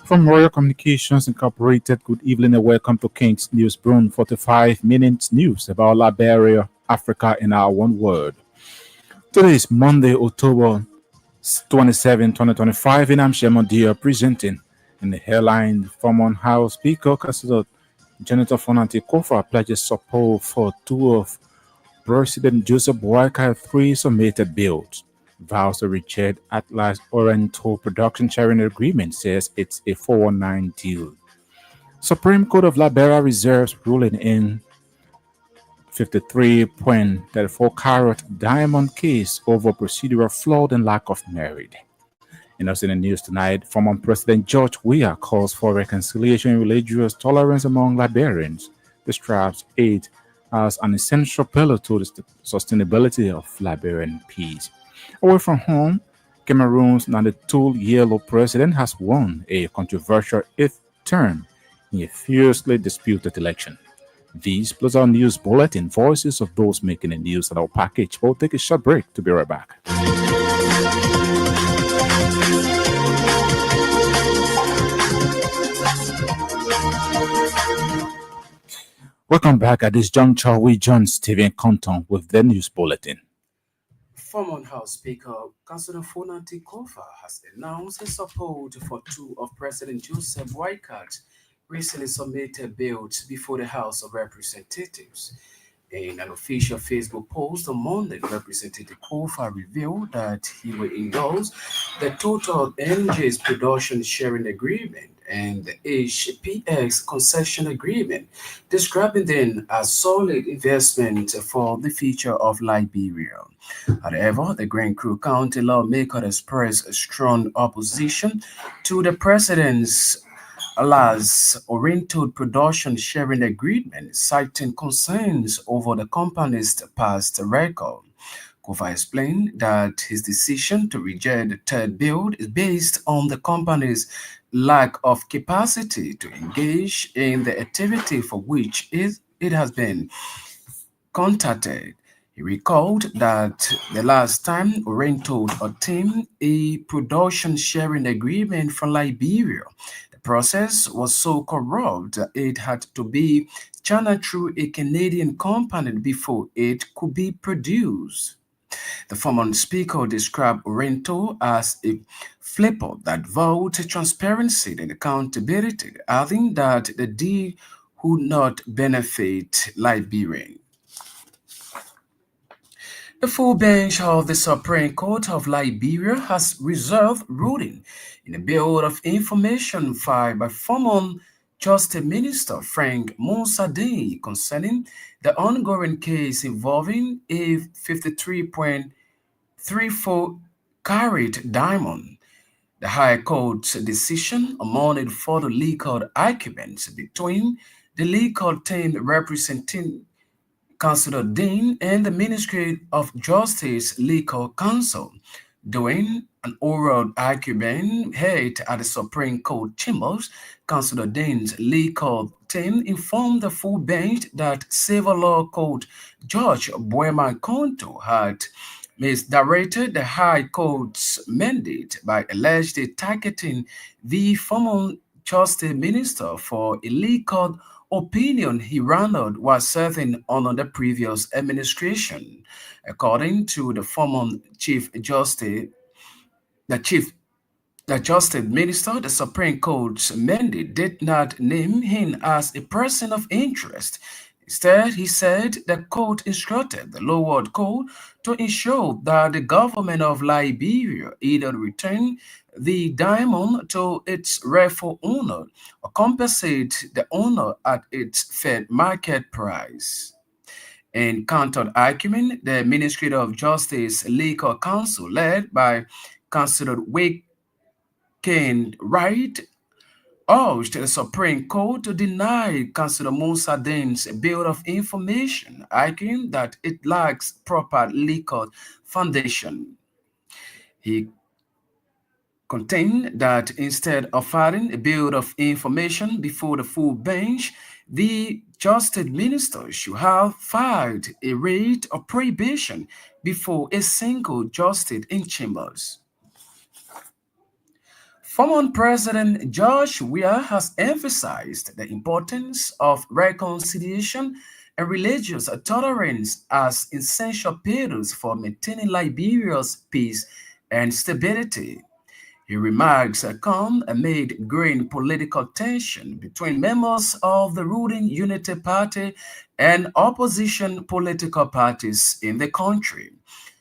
From Royal Communications Incorporated, good evening and welcome to King's News Broom 45 minutes news about Liberia, Africa in our one word. Today is Monday, October 27, 2025, and I'm Shemon Dia presenting. In the headline, former House Speaker Consider Senator Fonante Kofa pledges support for two of President Joseph Boakai three submitted bills. Vows to reject Atlas Oriental Production Sharing Agreement says it's a 419 deal. Supreme Court of Liberia reserves ruling in 53.34 carat diamond case over procedural flaw and lack of merit. And also in the news tonight, former President George Weah calls for reconciliation and religious tolerance among Liberians, describes aid as an essential pillar to the sustainability of Liberian peace. Away from home, Cameroon's 92-year-old president has won a controversial eighth term in a fiercely disputed election. These plus our news bulletin, voices of those making the news at our package. We'll take a short break to be right back. Welcome back at this juncture with John Stephen Compton with the news bulletin. Former House Speaker Councillor Fonante Kofa has announced his support for two of President Joseph Boakai recently submitted bills before the House of Representatives. In an official Facebook post on Monday, Representative Kofa revealed that he will endorse the Total Energies Production Sharing Agreement and the HPX Concession Agreement, describing them as solid investment for the future of Liberia. However, the Grand Crew County lawmaker expressed a strong opposition to the president's Alas Oriental Production Sharing Agreement, citing concerns over the company's past record. Kofa explained that his decision to reject the third bill is based on the company's lack of capacity to engage in the activity for which it has been contacted. He recalled that the last time Oriental obtained a production sharing agreement from Liberia, the process was so corrupt that it had to be channeled through a Canadian company before it could be produced. The former speaker described Oriental as a flipper that vowed transparency and accountability, adding that the deal would not benefit Liberians. The full bench of the Supreme Court of Liberia has reserved ruling in a bill of information filed by former Justice Minister Frank Monsadei concerning the ongoing case involving a 53.34 carat diamond. The High Court's decision among further legal arguments between the legal team representing Councillor Dean and the Ministry of Justice Legal Counsel. During an oral argument held at the Supreme Court chambers, Councillor Dean's legal team informed the full bench that Civil Law Court Judge Buema Konto had misdirected the High Court's mandate by allegedly targeting the former Justice Minister for illegal opinion he rendered while serving under the previous administration. According to the former Chief Justice, the Justice Minister, the Supreme Court's mandate did not name him as a person of interest. Instead, he said the court instructed the lower court to ensure that the government of Liberia either return the diamond to its rightful owner or compensate the owner at its fair market price. In counter argument, the Ministry of Justice Legal Counsel, led by Councillor Waken Wright, urged the Supreme Court to deny Councillor Musa Dane's bill of information, arguing that it lacks proper legal foundation. He contained that instead of filing a bill of information before the full bench, the trusted minister should have filed a writ of prohibition before a single justice in chambers. Former President George Weah has emphasized the importance of reconciliation and religious tolerance as essential pillars for maintaining Liberia's peace and stability. His remarks come amid growing political tension between members of the ruling Unity Party and opposition political parties in the country.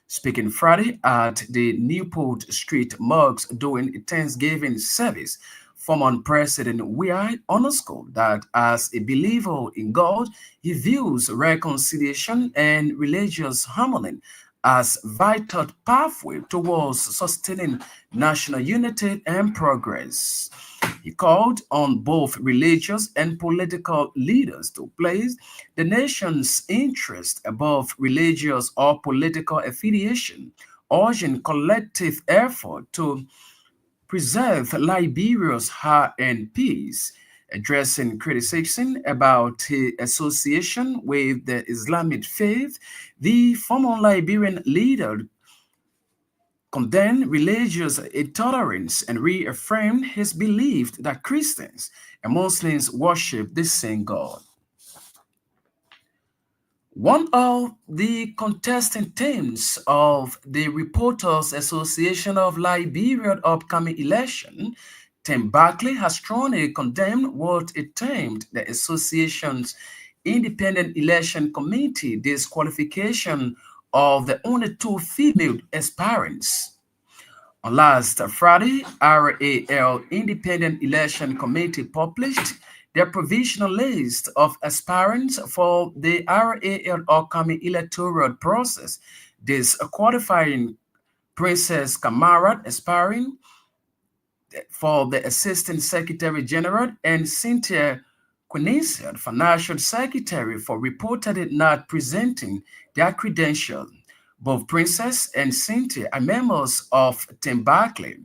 Speaking Friday at the Newport Street Mosque during a Thanksgiving service, former President Weah underscored that as a believer in God, he views reconciliation and religious harmony as vital pathway towards sustaining national unity and progress. He called on both religious and political leaders to place the nation's interest above religious or political affiliation, urging collective effort to preserve Liberia's hard-earned peace, addressing criticism about his association with the Islamic faith. The former Liberian leader condemned religious intolerance and reaffirmed his belief that Christians and Muslims worship the same God. One of the contesting themes of the Reporters Association of Liberia's upcoming election, Tim Barkley has strongly condemned what it termed the association's independent election committee disqualification of the only two female aspirants. On last Friday, RAL Independent Election Committee published their provisional list of aspirants for the RAL upcoming electoral process. This qualifying Princess Kamarat aspiring for the Assistant Secretary General and Cynthia Quinisian, Financial Secretary, for reportedly not presenting their credentials. Both Princess and Cynthia are members of Tim Barkley.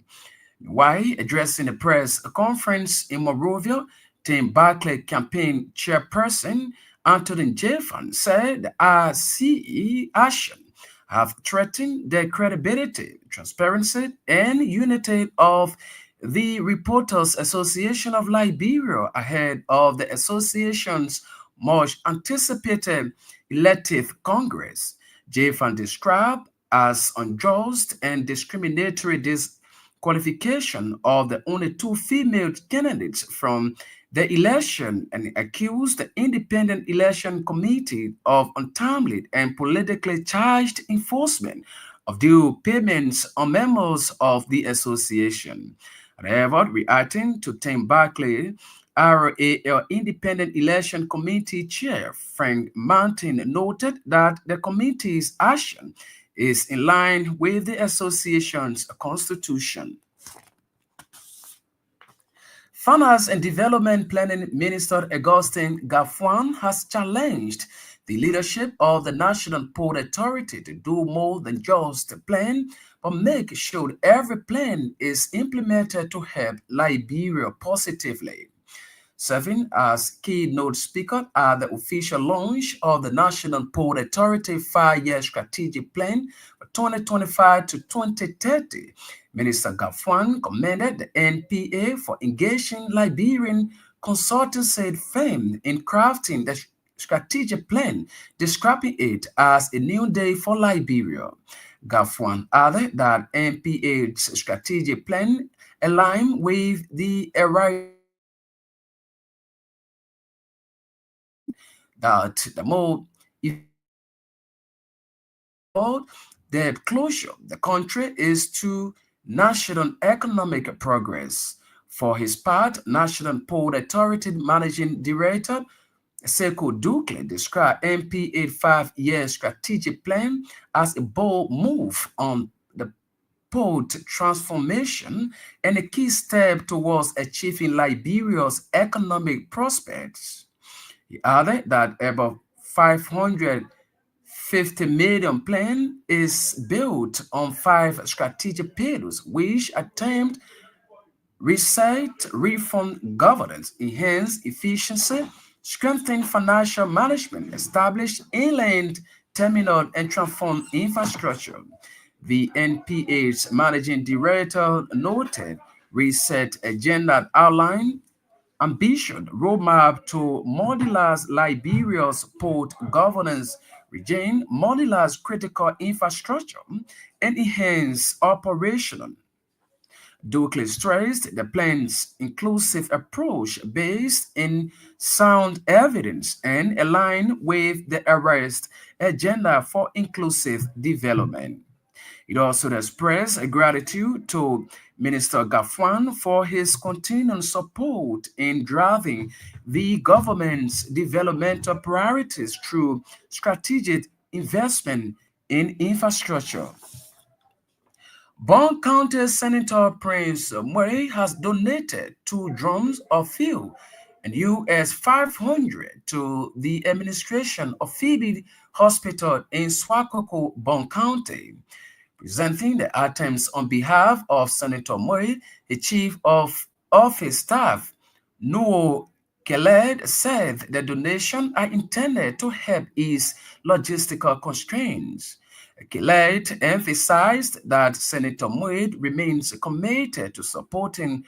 While addressing a press conference in Monrovia, Tim Barkley campaign chairperson Anthony Jeffan said the RCE action have threatened the credibility, transparency, and unity of the Reporters Association of Liberia ahead of the association's much anticipated elective Congress. Jeffan described as unjust and discriminatory disqualification of the only two female candidates from the election and accused the Independent Election Committee of untimely and politically charged enforcement of due payments on members of the association. However, reacting to Tim Barkley, RAL Independent Election Committee Chair Frank Martin noted that the committee's action is in line with the association's constitution. Finance and Development Planning Minister Augustine Gafuan has challenged the leadership of the National Port Authority to do more than just plan, but make sure every plan is implemented to help Liberia positively. Serving as keynote speaker at the official launch of the National Port Authority 5-year strategic plan for 2025 to 2030, Minister Gafuan commended the NPA for engaging Liberian consultancy firm in crafting the strategic plan, describing it as a new day for Liberia. Gafuan added that NPA's strategic plan aligned with the that the more debt closure the country is to national economic progress. For his part, National Port Authority Managing Director Sekou Dukle described NPA 5-year strategic plan as a bold move on the port transformation and a key step towards achieving Liberia's economic prospects. He added that about 550 50 million plan is built on 5 strategic pillars, which attempt reset, reform governance, enhance efficiency, strengthen financial management, establish inland terminal and transform infrastructure. The NPA's managing director noted reset agenda outline ambition roadmap to modularize Liberia's port governance regime, modularize critical infrastructure, and enhance operational. Dukley stressed the plan's inclusive approach based in sound evidence and aligned with the arrest agenda for inclusive development. It also expressed gratitude to Minister Gafwan for his continued support in driving the government's developmental priorities through strategic investment in infrastructure. Bond County Senator Prince Murray has donated 2 drums of fuel and US 500 to the administration of Phoebe Hospital in Swakoko, Bond County. Presenting the items on behalf of Senator Murray, the chief of his staff, Nuo Khaled, said the donations are intended to help ease logistical constraints. Khaled emphasized that Senator Murray remains committed to supporting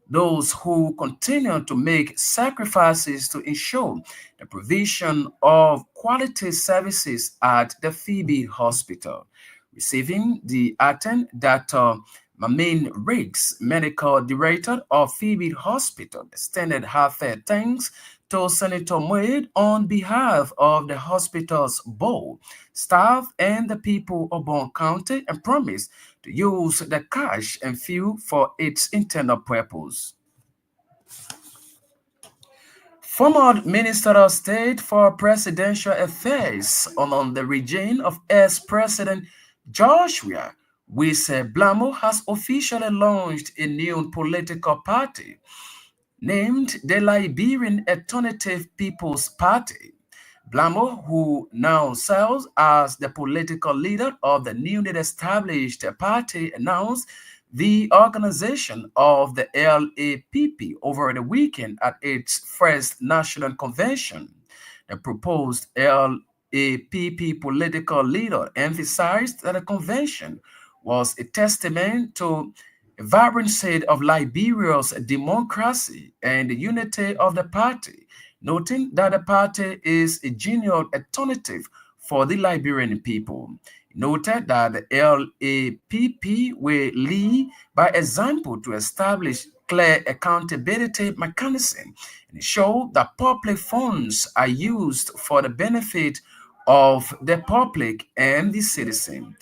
those who continue to make sacrifices to ensure the provision of quality services at the Phoebe Hospital. Receiving the attend Dr. Mamin Riggs, medical director of Phoebe Hospital, extended heartfelt thanks to Senator Wade on behalf of the hospital's board, staff, and the people of Bond County and promised to use the cash and fuel for its intended purpose. Former Minister of State for Presidential Affairs on the regime of ex-President Joshua Wise Blamo has officially launched a new political party named the Liberian Alternative People's Party. Blamo, who now serves as the political leader of the newly established party, announced the organization of the LAPP over the weekend at its first national convention. The proposed LAPP political leader emphasized that the convention was a testament to the vibrancy of Liberia's democracy and the unity of the party, noting that the party is a genuine alternative for the Liberian people. He noted that the LAPP will lead by example to establish clear accountability mechanism and show that public funds are used for the benefit of the public and the citizen.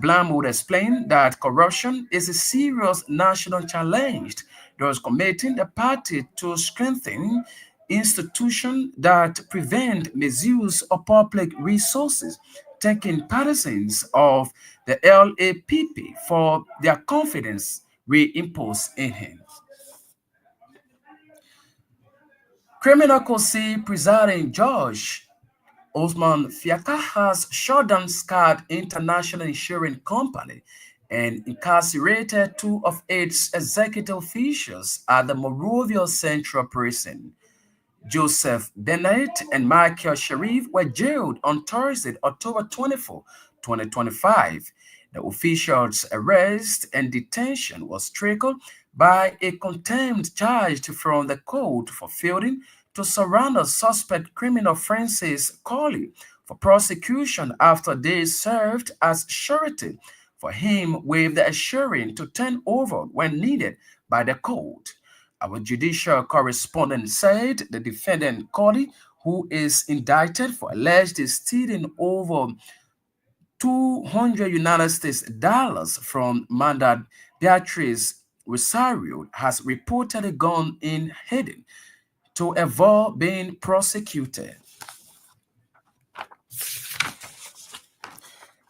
Blam would explain that corruption is a serious national challenge, thus committing the party to strengthen institutions that prevent misuse of public resources, taking partisans of the LAPP for their confidence reimposed in him. Criminal Court presiding judge Osman Fiaka has shut down SCAD International Insurance Company and incarcerated 2 of its executive officials at the Morovia Central Prison. Joseph Bennett and Michael Sharif were jailed on Thursday, October 24, 2025. The officials' arrest and detention was triggered by a contempt charge from the court for failing to surrender suspect criminal Francis Colley for prosecution after they served as surety for him with the assurance to turn over when needed by the court. Our judicial correspondent said the defendant Colley, who is indicted for alleged stealing over 200 United States dollars from Manda Beatrice Rosario, has reportedly gone in hidden to avoid being prosecuted.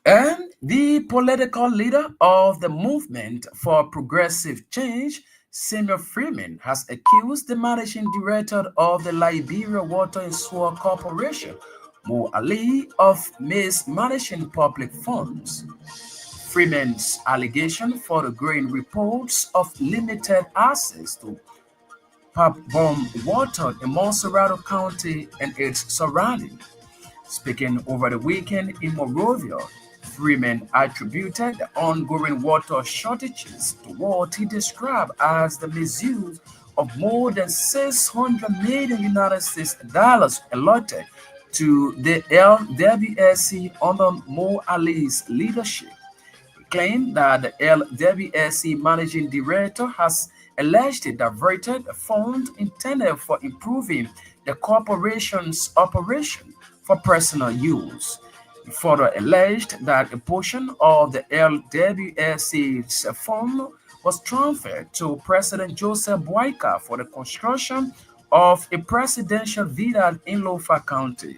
And the political leader of the movement for progressive change, Samuel Freeman, has accused the managing director of the Liberia Water and Sewer Corporation, Mo Ali of mismanaging public funds. Freeman's allegation for the growing reports of limited access to pipe bomb water in Monserrato County and its surroundings. Speaking over the weekend in Morovia, Freeman attributed the ongoing water shortages to what he described as the misuse of more than 600 million United States dollars allotted to the LWSC under Mo Ali's leadership. Claimed that the LWSC managing director has allegedly diverted funds intended for improving the corporation's operation for personal use. He further alleged that a portion of the LWSC's fund was transferred to President Joseph Boyka for the construction of a presidential villa in Lofa County.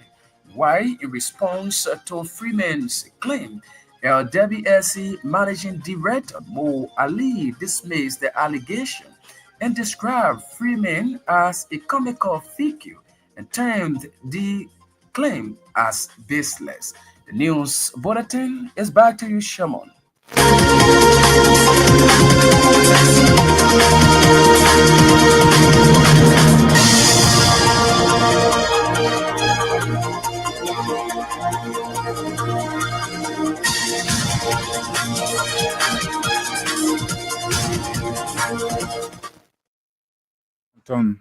Why, in response to Freeman's claim, LWSC Managing Director Mo Ali dismissed the allegation and described Freeman as a comical figure and termed the claim as baseless. The news bulletin is back to you, Shimon. Done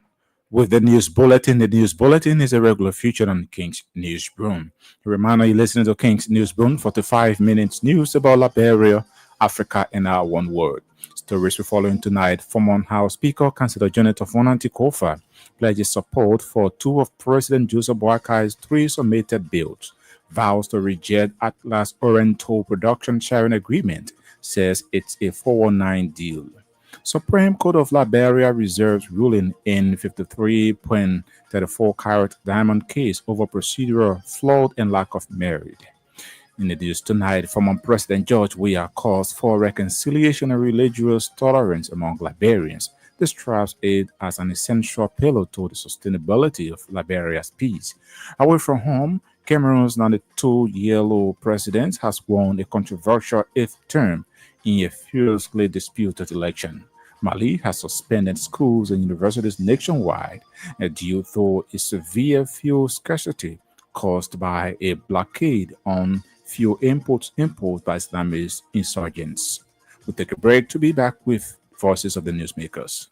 with the news bulletin. The news bulletin is a regular feature on King's News Broom. A reminder you're listening to King's News Broom, 45 minutes news about Liberia, Africa, and our one world. Stories we're following tonight. Former House Speaker, Councillor Janet of Onanti Kofa pledges support for two of President Joseph Boakai's three submitted bills. Vows to reject Atlas Oriental Production Sharing Agreement, says it's a 419 deal. Supreme Court of Liberia reserves ruling in 53.34 carat diamond case over procedural flaw and lack of merit. In the news tonight, former President George Weah calls for reconciliation and religious tolerance among Liberians, describes it as an essential pillar to the sustainability of Liberia's peace. Away from home, Cameroon's 92-year-old president has won a controversial eighth term in a fiercely disputed election. Mali has suspended schools and universities nationwide due to a severe fuel scarcity caused by a blockade on fuel imports imposed by Islamist insurgents. We'll take a break to be back with voices of the newsmakers.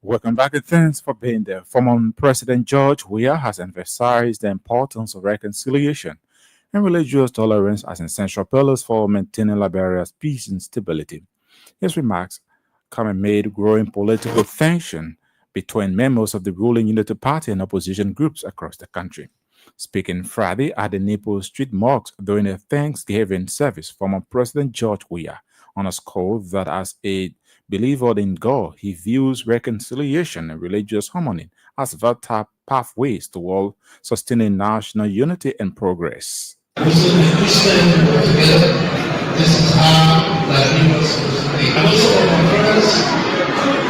Welcome back and thanks for being there. Former President George Weah has emphasized the importance of reconciliation and religious tolerance as essential pillars for maintaining Liberia's peace and stability. His remarks come amid growing political tension between members of the ruling Unity Party and opposition groups across the country. Speaking Friday at the Naples Street Mosque during a Thanksgiving service, former President George Weah underscored that as a believer in God, he views reconciliation and religious harmony as vital pathways toward sustaining national unity and progress. We should be Christian together. This is how that people are supposed to be. I know some of my friends,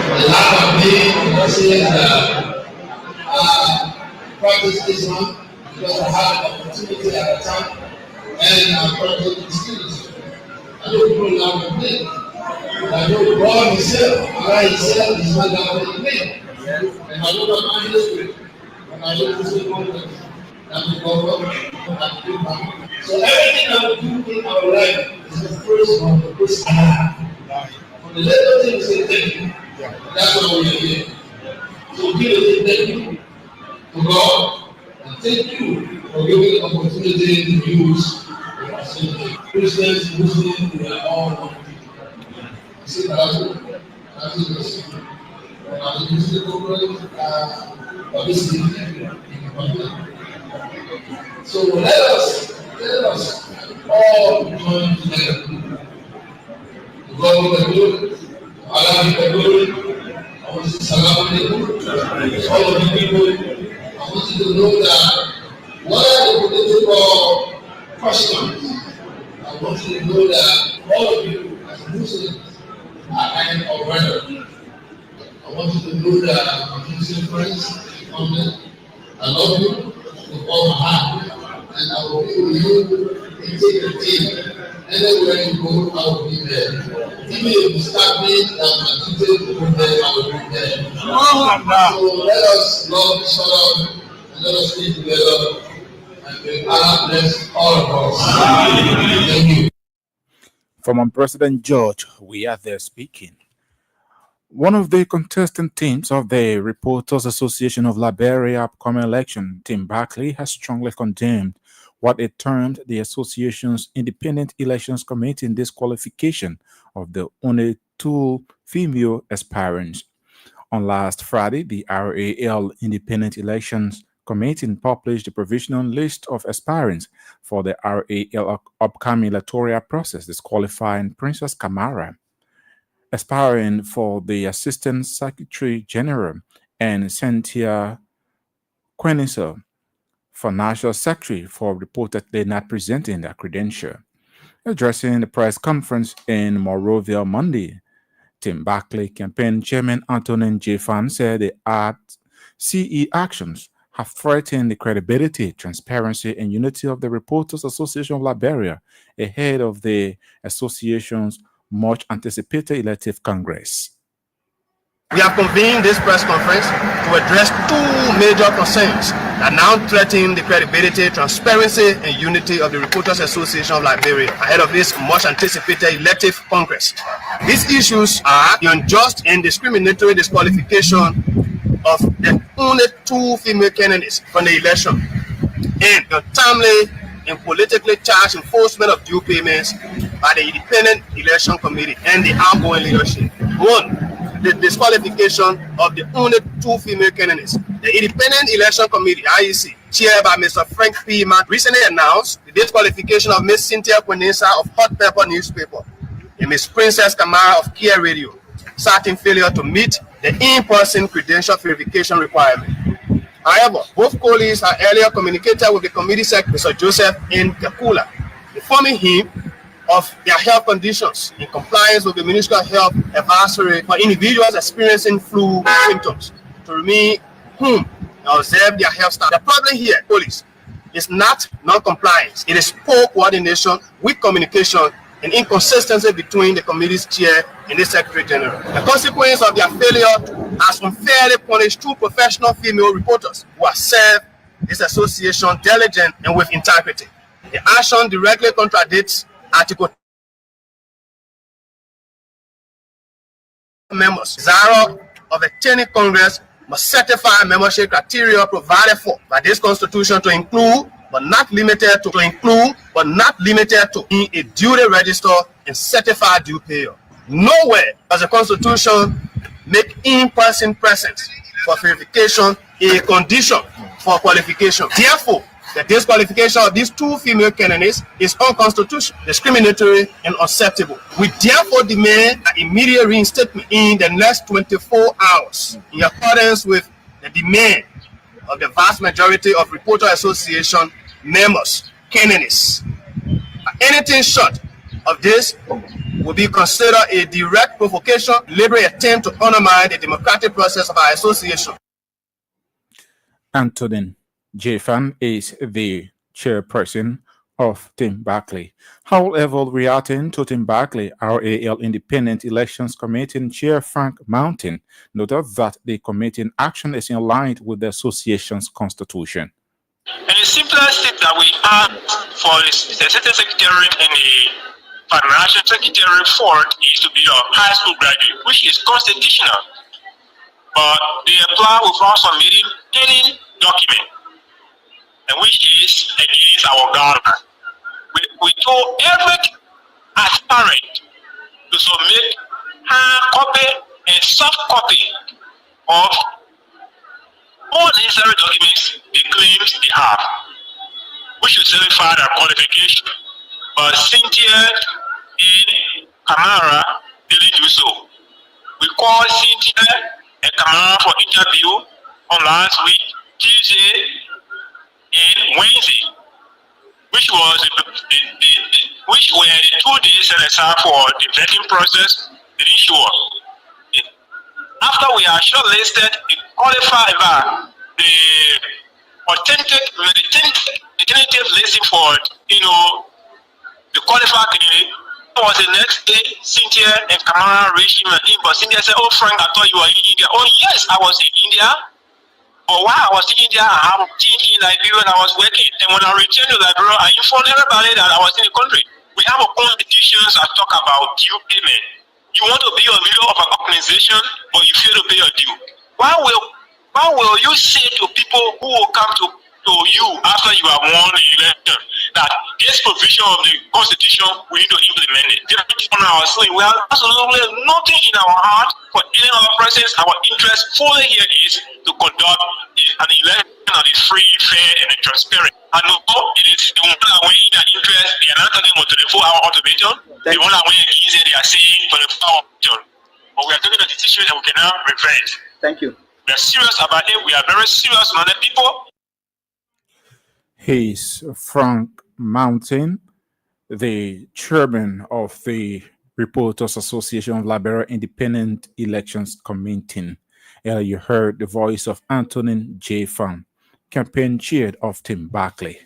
the lack of being Muslims that practice Islam because I had an opportunity at the time and I practice Christianity. I know people lack of being. I know God Himself, Allah Himself is not that way me. And I know that my history, and I know this is one thing that we go up, that we do. So everything that we do in our life is the first one, the first Allah. From the little things we say thank you. That's why we are here. So give a thank you to God and thank you for giving the opportunity to use Christians, Muslims, we are all one. You see that's the secret. When I was using the program, this is the So let us all join together. God will do it. Allah will do it. I want to say salam alaikum. All of you people, I want you to know that what are the political questions? I want you to know that all of you as Muslims are kind of brothers. I want you to know that I'm Muslim friends, family. I love you with all my heart, and I will be with you in thick and thin. Anywhere you go, I will be there. Even if you start me and my details to go there, I will be there. So let us love each other and let us stay together. And may Allah bless all of us. Thank you. Former President George, we are there speaking. One of the contesting teams of the Reporters Association of Liberia upcoming election, Tim Barkley, has strongly condemned what it termed the association's Independent Elections Committee disqualification of the only two female aspirants. On last Friday, the RAL Independent Elections Committee published the provisional list of aspirants for the RAL upcoming electoral process, disqualifying Princess Kamara, aspiring for the Assistant Secretary General, and Cynthia Queniso for National Secretary for reportedly not presenting their credential. Addressing the press conference in Monrovia Monday, Tim Barkley campaign chairman Antonin J. Fan said the CE actions have threatened the credibility, transparency, and unity of the Reporters Association of Liberia ahead of the association's much anticipated elective congress. We have convened this press conference to address two major concerns that now threaten the credibility, transparency, and unity of the Reporters Association of Liberia ahead of this much anticipated elective congress. These issues are the unjust and discriminatory disqualification of the only two female candidates from the election, and the timely and politically charged enforcement of due payments by the Independent Election Committee and the outgoing leadership. One, the disqualification of the only two female candidates. The Independent Election Committee, IEC, chaired by Mr. Frank P. Matt, recently announced the disqualification of Ms. Cynthia Quenesa of Hot Pepper newspaper and Ms. Princess Kamara of Kia Radio, citing failure to meet the in-person credential verification requirement. However, both colleagues had earlier communicated with the committee secretary, Mr. Joseph N. Kakula, informing him of their health conditions in compliance with the Ministry of Health advisory for individuals experiencing flu symptoms to remain home and observe their health status. The problem here, police, is not non-compliance. It is poor coordination, weak communication, and inconsistency between the committee's chair and the Secretary General. The consequence of their failure has unfairly punished two professional female reporters who have served this association diligent and with integrity. The action directly contradicts Article members. Zara of the Tenny Congress must certify membership criteria provided for by this Constitution to include but not limited to in a duly registered and certified due payer. Nowhere does the Constitution make in-person presence for verification a condition for qualification. Therefore, the disqualification of these two female candidates is unconstitutional, discriminatory, and unacceptable. We therefore demand an immediate reinstatement in the next 24 hours, in accordance with the demand of the vast majority of Reporter Association members, candidates. Anything short of this will be considered a direct provocation, deliberate attempt to undermine the democratic process of our association. Antonin J. Fan is the chairperson of Tim Barkley. However, reacting to Tim Barkley, RAL Independent Elections Committee Chair Frank Mountain noted that the committee action is in line with the association's constitution. And the simplest thing that we have for the Assistant Secretary and the Financial Secretary report is to be a high school graduate, which is constitutional. But they apply without submitting any document, and which is against our government. We told every aspirant to submit hard copy and soft copy of all necessary documents they claim they have. we should certify their qualification. But Cynthia and Kamara didn't do so. We called Cynthia and Kamara for interview on last week, Tuesday and Wednesday, which were the 2 days set aside for the vetting process. They didn't show up. After we are shortlisted, the qualifier, the authentic, the tentative listing for the qualified candidate was the next day. Cynthia and Kamara reached him and but Cynthia said, "Oh Frank, I thought you were in India." "Oh yes, I was in India. But while I was in India, I have been in Liberia and I was working. And when I returned to Liberia, I informed everybody that I was in the country. We have a constitution that talk about due payment. You want to be a leader of an organization, but you fail to pay your due. Why will you say to people who will come to you after you have won the election that this provision of the constitution, we need to implement it? On our sleeve, we have absolutely nothing in our heart for any other presence. Our interest fully here is to conduct an election that is free, fair, and transparent. I know it is the one that went in their interest. They are not talking about 24-hour automation. The one that went against it, they are saying 24-hour automation. But we are taking a decision that we cannot reverse. Thank you. We are serious about it. We are very serious about the people. He's Frank Mountain, the chairman of the Reporters Association of Liberia Independent Elections Committee. You heard the voice of Antonin J. Fan, campaign chair of Tim Barclay.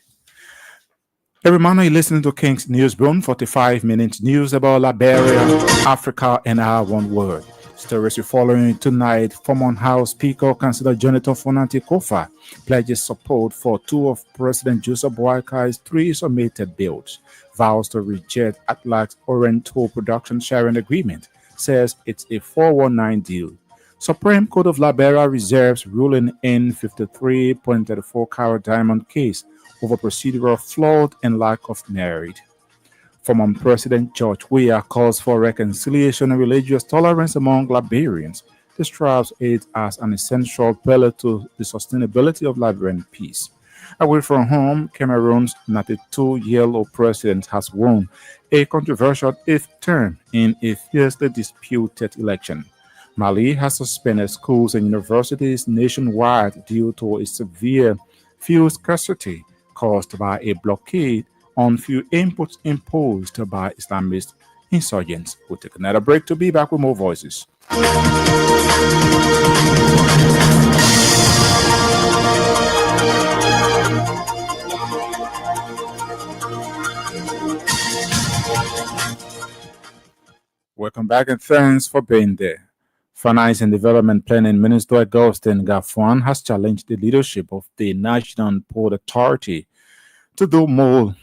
Every morning you're listening to King's Newsroom, 45 minutes news about Liberia, Africa, and our one world. Stories we're following tonight. Former House Speaker, Councillor Jonathan Fonanti Kofa pledges support for 2 of President Joseph Boakar's 3 submitted bills. Vows to reject Atlas Oriental Production Sharing Agreement. Says it's a 419 deal. Supreme Court of Liberia reserves ruling in 53.34 carat diamond case over procedural flaw and lack of merit. Former President George Weah calls for reconciliation and religious tolerance among Liberians, describes it as an essential pillar to the sustainability of Liberian peace. Away from home, Cameroon's 92-year-old president has won a controversial 8th term in a fiercely disputed election. Mali has suspended schools and universities nationwide due to a severe fuel scarcity caused by a blockade on fuel inputs imposed by Islamist insurgents. We'll take another break to be back with more voices. Welcome back and thanks for being there. Finance and Development Planning Minister Augustin Gafuan has challenged the leadership of the National Port Authority to do more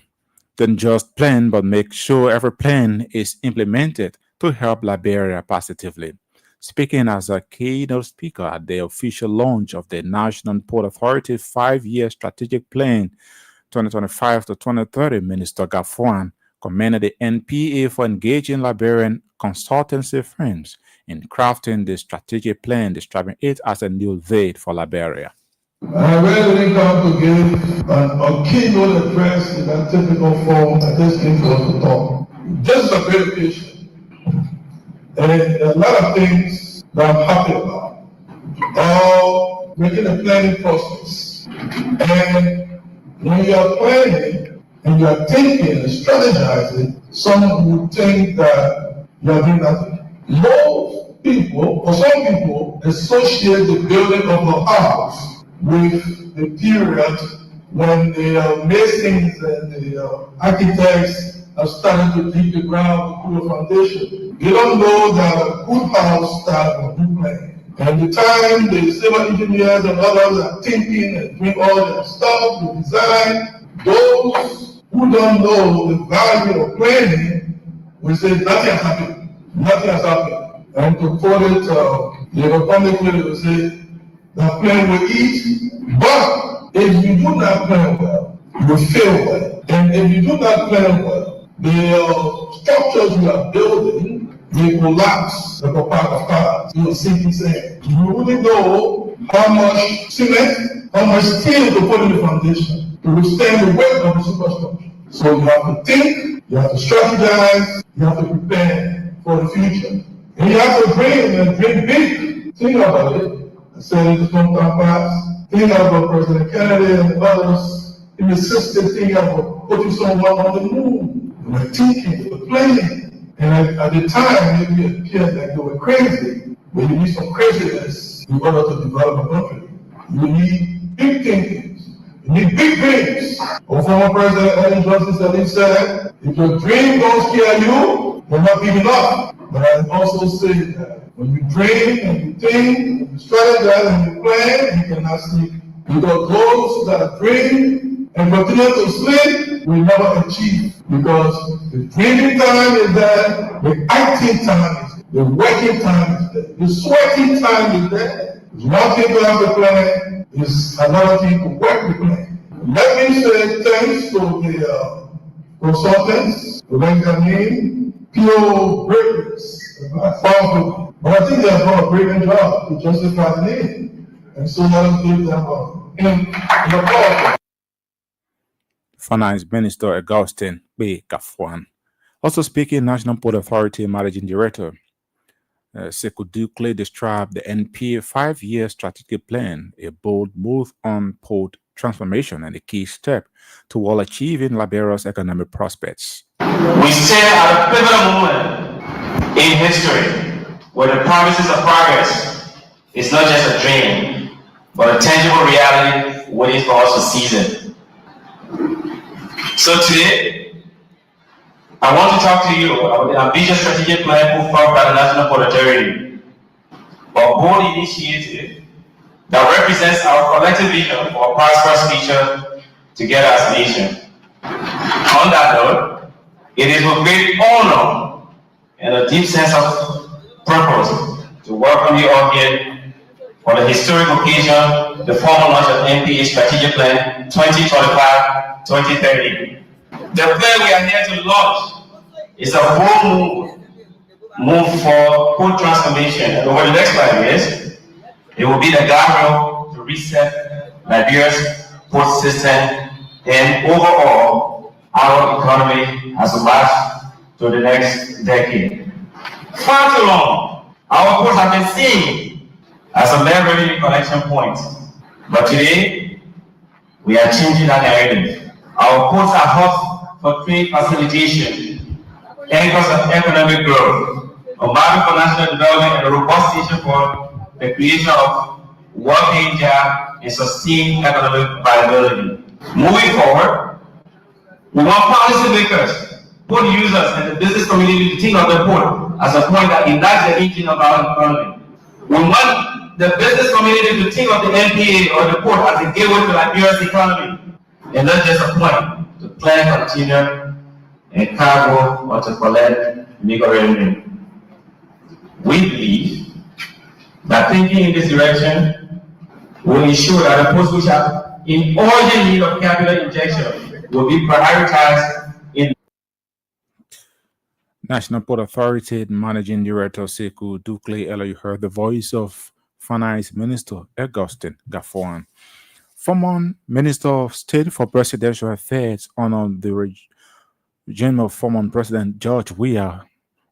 than just plan, but make sure every plan is implemented to help Liberia positively. Speaking as a keynote speaker at the official launch of the National Port Authority 5-year strategic plan 2025 to 2030, Minister Gafuan commended the NPA for engaging Liberian consultancy firms in crafting the strategic plan, describing it as a new date for Liberia. I really come to give a keynote address in that typical form that this came for us to talk. Just a verification. And a lot of things that I'm happy about. All making a planning process. And when you are planning and you are thinking and strategizing, some would think that you are doing nothing. Most people, or some people, associate the building of a house with the period when the masons and the architects are starting to dig the ground to put a foundation. You don't know that a good house starts with a good plan. And the time the civil engineers and others are thinking and doing all their stuff, the design, those who don't know the value of planning will say nothing has happened. Nothing has happened. And to quote it, the public will say, the plan will eat, but if you do not plan well, you will fail well. And if you do not plan well, the structures you are building will collapse like a pack of cards. You will simply say, you really know how much cement, how much steel to put in the foundation. to withstand the weight of the superstructure. So you have to think, you have to strategize, you have to prepare for the future. And you have to dream big. Think about it. I said it from past. Think about President Kennedy and others in the system. Think about putting someone on the moon. We're thinking, we're planning. And at the time, maybe it appeared like they were crazy. But you need some craziness in order to develop a country. You need big thinking. You need big dreams. Our former President Ellen Johnson said, if your dream don't scare you, you're not big enough. But I also say that when you dream and you think, and you strategize and you plan, you cannot sleep. Because those that dream and continue to sleep will never achieve. Because the dreaming time is there, the acting time is there, the working time is there, the sweating time is there. It's one thing to have a plan, it's another thing to work the plan. Let me say thanks to the consultants, to Benjamin, pure greatness, powerful. But I think they have done a brilliant job to justify the name. And so let us give them in the power. Finance Minister Augustine B. Gafuan. Also speaking, National Port Authority Managing Director Sekou Douklé described the NPA 5-year strategic plan, a bold move on port transformation and a key step toward achieving Liberia's economic prospects. We stand at a pivotal moment in history where the promises of progress is not just a dream, but a tangible reality waiting for us to seize it. So today, I want to talk to you about the ambitious strategic plan put forward by the National Port Authority, a bold initiative that represents our collective vision for a prosperous future together as a nation. On that note, it is with great honor and a deep sense of purpose to welcome you all here for the historic occasion, the formal launch of NPA Strategic Plan 2025-2030. The plan we are here to launch is a bold move for port transformation, and over the next 5 years, it will be the guardrail to reset Liberia's port system and overall our economy as we march to the next decade. Far too long, our ports have been seen as a mere revenue collection point, but today we are changing that narrative. Our ports are hubs for trade facilitation, anchors of economic growth, a market for national development, and a robust station for the creation of well-paying jobs and sustained economic viability. Moving forward, we want policymakers, port users, and the business community to think of the port as a point that ignites the engine of our economy. We want the business community to think of the NPA or the port as a gateway to Liberia's economy, and not just a point to plan, container, and cargo or to collect legal revenue. We believe that thinking in this direction will ensure that the ports which are in urgent need of capital injection will be prioritized in. National Port Authority Managing Director Sekou Douklé. Earlier, you heard the voice of Finance Minister Augustine Gafuan. Former Minister of State for Presidential Affairs on the regime of former President George Weah,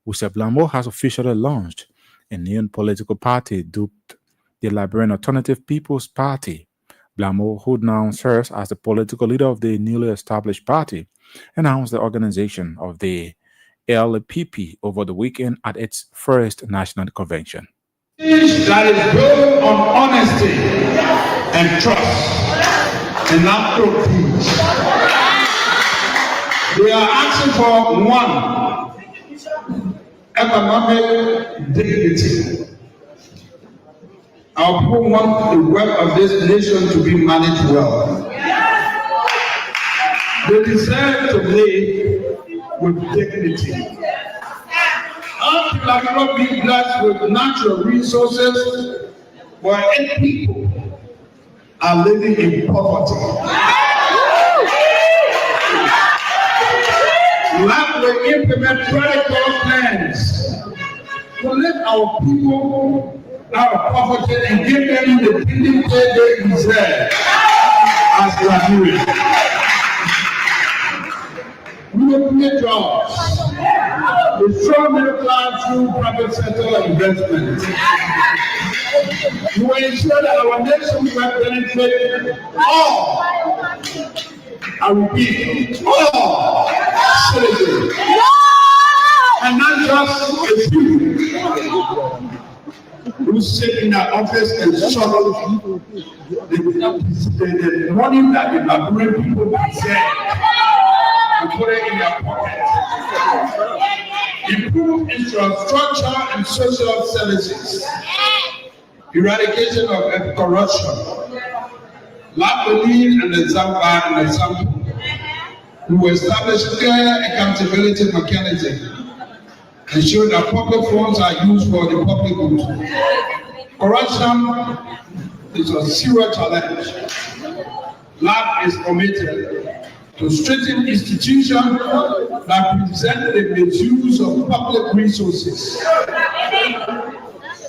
Blamo has officially launched a new political party dubbed the Liberian Alternative People's Party. Blamo, who now serves as the political leader of the newly established party, announced the organization of the LPP over the weekend at its first national convention. That is built on honesty and trust and not peace. They are asking for one, economic dignity. Our people want the wealth of this nation to be managed well. They deserve to live with dignity. Our people are not being blessed with natural resources, but eight people are living in poverty. We have to implement radical plans to lift our people out of poverty and give them the dignity they deserve as you are doing. We will create jobs. The strong middle class through private sector investment. We will ensure that our nation will benefit all. I repeat, all citizens. And not just a few who sit in that office and struggle the money that the Liberian people present and put it in their pocket. Improve infrastructure and social services. Eradication of corruption. Labelling and example. We will establish clear accountability mechanism. Ensure that public funds are used for the public good. Corruption is a serious challenge. LAB is committed to strengthen institutions that present the misuse of public resources,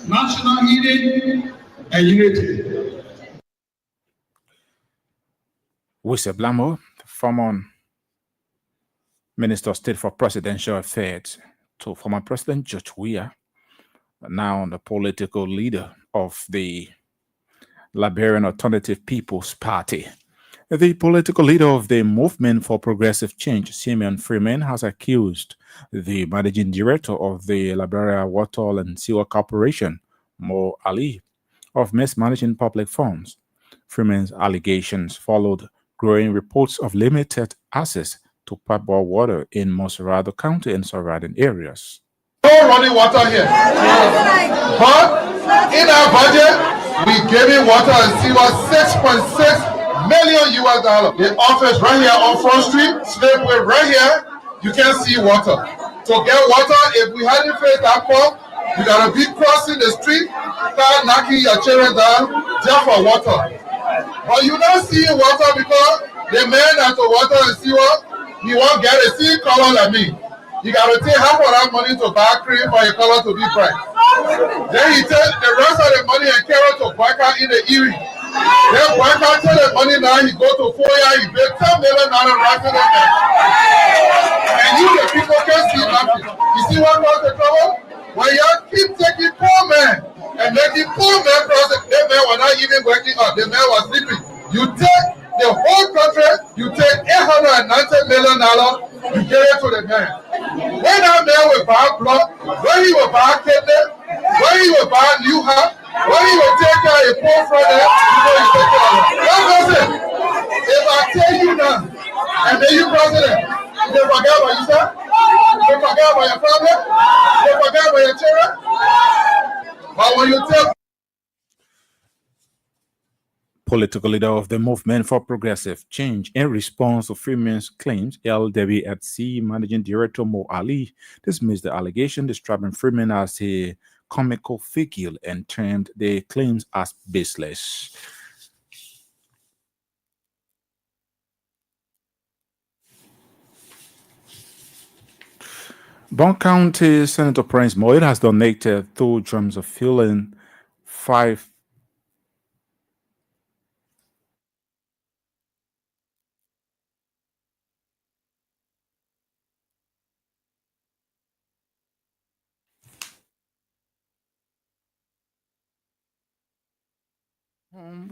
national unity and unity. Wisse Blamo, former Minister of State for Presidential Affairs, to former President George Weah, now the political leader of the Liberian Alternative People's Party. The political leader of the Movement for Progressive Change, Simeon Freeman, has accused the managing director of the Liberia Water and Sewer Corporation, Mo Ali, of mismanaging public funds. Freeman's allegations followed growing reports of limited access to potable water in Monserrado County and surrounding areas. No running water here. But in our budget, we gave in water and sewer $6.6 million. The office right here on Front Street, Slipway right here, you can see water. To get water, if we hadn't faced that pump, you gotta be crossing the street, start knocking your children down just for water. But you don't see water because the man that's the water and sewer, he won't get a sea color like me. You gotta take half of that money to buy cream for your color to be bright. Then he takes the rest of the money and carry it to Boyka in the Erie. Then Boyka take the money now, he go to Foya, he pay $10 million right to them. And you the people can see nothing. You see what caused the trouble? When y'all keep taking poor men and making poor men process, the men were not even waking up, the men were sleeping. You take the whole country, you take $890 million, you give it to the man. When that man will buy blood, when he will buy kidney, when he will buy new house, when he will take care of a poor friend, you know he take care of it. That's what I say. If I tell you now, and then you president, you forget about yourself, you forget about your family, you forget about your children. But when you tell political leader of the Movement for Progressive Change, in response to Freeman's claims, LWFC Managing Director Mo Ali dismissed the allegation, describing Freeman as a comical figure and termed the claims as baseless. Bond County Senator Prince Moyd has donated 2 drums of fuel and 5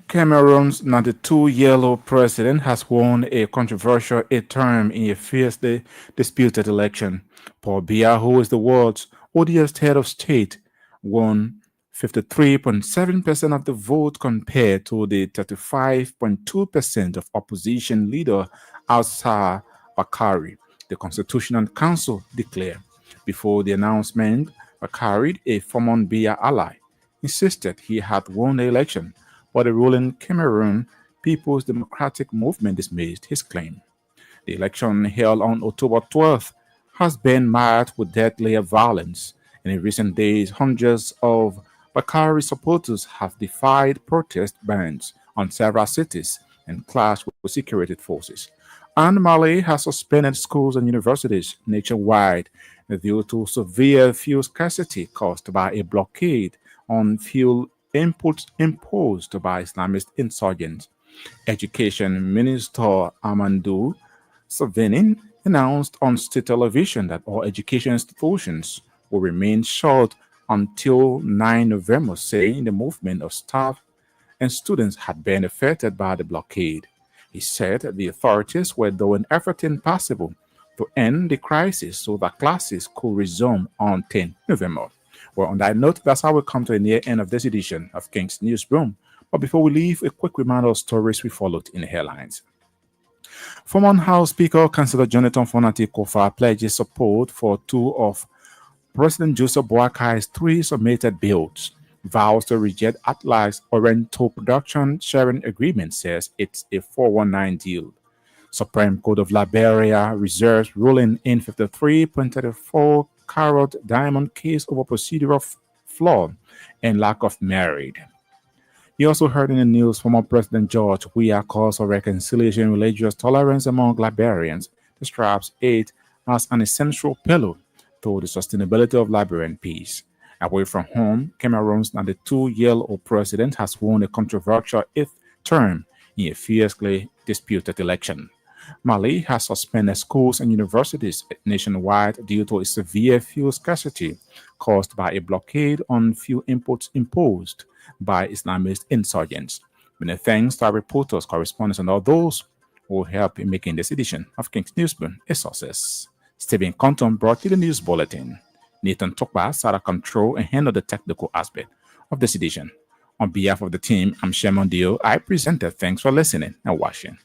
Cameroon's 92-year-old president has won a controversial 8th term in a fiercely disputed election. Paul Biya, who is the world's oldest head of state, won 53.7% of the vote compared to the 35.2% of opposition leader Alsa Bakari, the Constitutional Council declared. Before the announcement, Bakari, a former Biya ally, insisted he had won the election, but the ruling Cameroon People's Democratic Movement dismissed his claim. The election held on October 12th has been marred with deadly violence. In recent days, hundreds of Bakari supporters have defied protest bans on several cities and clashed with security forces. And Mali has suspended schools and universities nationwide due to severe fuel scarcity caused by a blockade on fuel inputs imposed by Islamist insurgents. Education Minister Amandu Savinin announced on state television that all education institutions will remain shut until 9 November, saying the movement of staff and students had been affected by the blockade. He said that the authorities were doing everything possible to end the crisis so that classes could resume on 10 November. Well, on that note, that's how we come to the near end of this edition of King's Newsroom. But before we leave, a quick reminder of stories we followed in the headlines. Former House Speaker Councillor Jonathan Fonati Kofa pledges support for two of President Joseph Boakai's three submitted bills. Vows to reject Atlas Oriental Production Sharing Agreement says it's a 419 deal. Supreme Court of Liberia reserves ruling in 53.34 carat diamond case over procedural flaw and lack of merit. You also heard in the news former President George Weah calls for reconciliation and religious tolerance among Liberians, describes aid as an essential pillar to the sustainability of Liberian peace. Away from home, Cameroon's 92-year-old president has won a controversial eighth term in a fiercely disputed election. Mali has suspended schools and universities nationwide due to a severe fuel scarcity caused by a blockade on fuel imports imposed by Islamist insurgents. Many thanks to our reporters, correspondents, and all those who help in making this edition of King's Newsroom a success. Stephen Compton brought you the news bulletin. Nathan Tokba sat at control and handled the technical aspect of this edition. On behalf of the team, I'm Shemon Dio. I presented. Thanks for listening and watching.